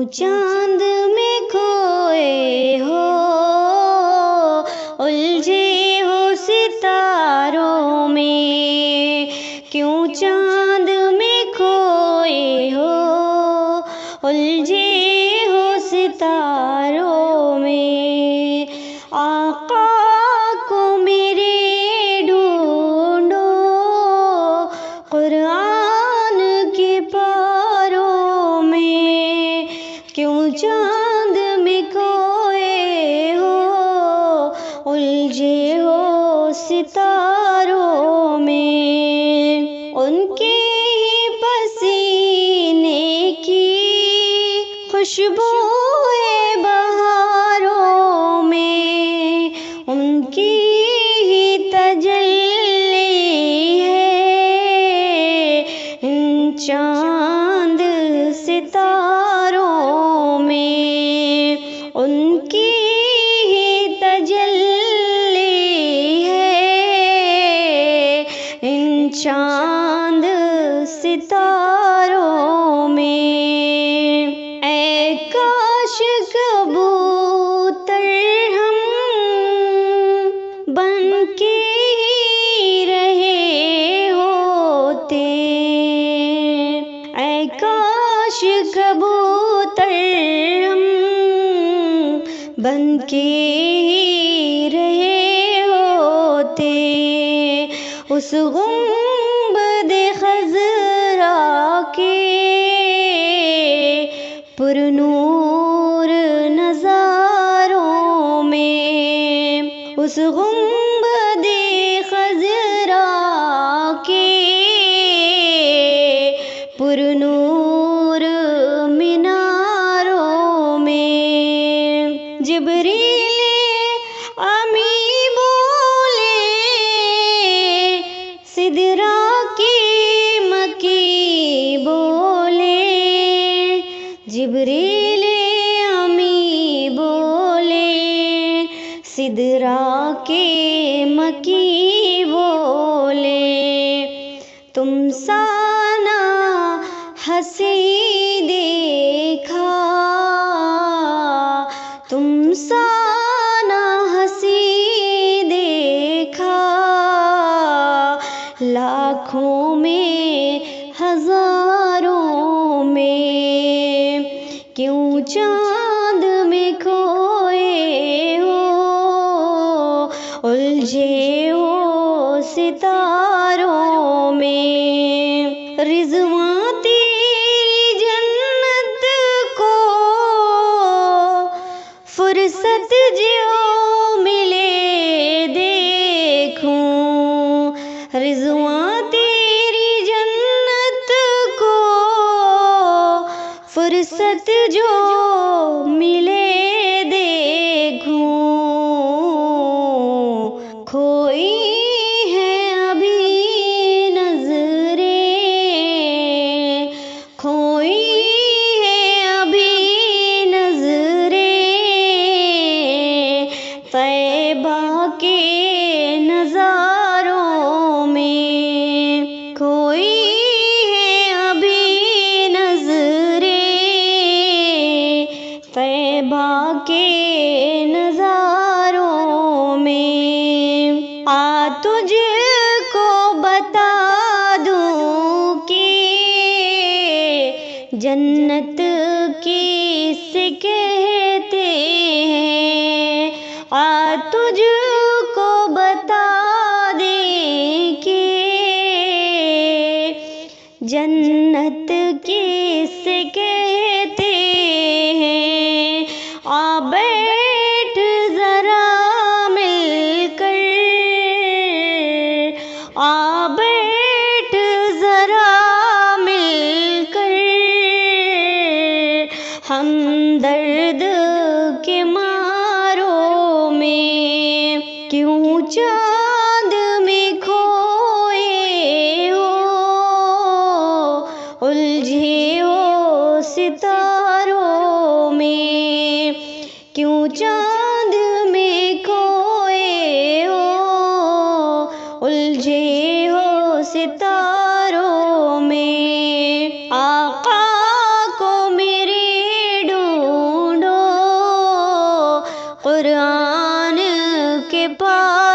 चांद में खोए हो, उलझे हो सितारों में। क्यों चांद में खोए हो, उलझे हो सितारों में। आका को मेरे ढूंढो, कुरान के पारों में। क्यों चांद में खोए हो, उलझे हो सितारों में। उनके ही पसीने की खुशबू है बहारों में। उनकी ही तजल्ली है इन चांद सितारों में। उनकी ही तजल्ली है इन चांद सितारों में। ऐ काश कबूतर हम बन के ही रहे होते। ऐ काश कबूतर हम बन के ही रहे होते। उस गुंबद खज़रा के पुरनूर नज़ारों में। उस गुंबद खज़रा के पुरनूर मीनारों में। जिब्रील अमी बोले, सिदरा की मकी बोले। जिब्रील अमी बोले, सिदरा के मकी बोले। तुम साना हसी देखा, तुम साना हसी देखा। लाखों में हजारों में। क्यों चांद में खोए हो, उलझे हो सितारों में। रिज़वां तेरी जन्नत को फुर्सत जो मिले देखूं। रिज़वां तेरी जन्नत को फुर्सत जो मिले देखूं। खोई है अभी नज़रें, खोई है अभी नज़रें तैबा के नज़ारों में। खोई है अभी नज़रें तैबा के नज़ारों में। आ तुझको बता दूं कि जन्नत किसे कहते हैं। आ तुझको बता दें कि जन्नत किसे कहते हैं। आ बैठ जरा मिलकर, आ बैठ जरा मिलकर हमदर्द के मारों में। क्यों चांद में खोए हो, उलझे हो सितारों में। क्यों चांद में खोए हो, उलझे हो सितारों में। आका को मेरे कुरान के पास